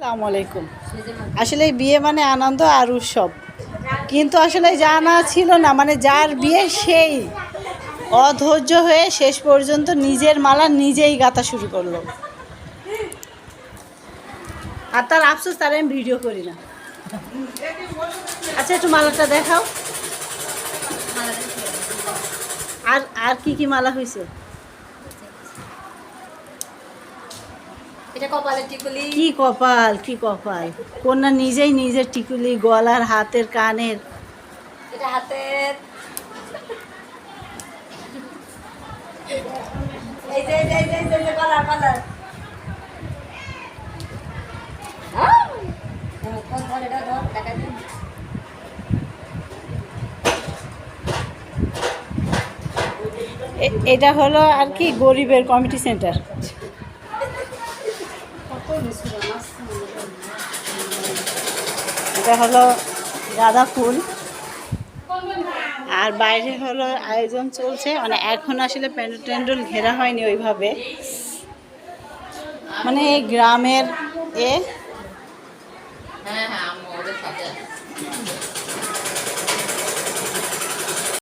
আসসালামু আলাইকুম। আসলে বিয়ে মানে আনন্দ আর উৎসব, কিন্তু আসলে জানা ছিল না মানে যার বিয়ে সেই অধৈর্য হয়ে শেষ পর্যন্ত নিজের মালা নিজেই গাঁথা শুরু করলো। আর তার আফসোস তার আমি ভিডিও করি না। আচ্ছা একটু মালাটা দেখাও। আর আর কি কি মালা হয়েছে? এটা কপালের টিকুলি। কি কপাল, কি কপাল! কন্যা নিজেই নিজের টিকুলি, গলার, হাতের, কানের। এটা হাতের। এই যে কলার কলার। কোন ধর এটা ধর দেখা দিন। এটা হলো আর কি গরিবের কমিটি সেন্টার। এটা হলো গাঁদা ফুল, আর বাইরে হলো আয়োজন চলছে, মানে এখন আসলে প্যান্ডেল ট্যান্ডেল ঘেরা হয়নি ওইভাবে, মানে এই গ্রামের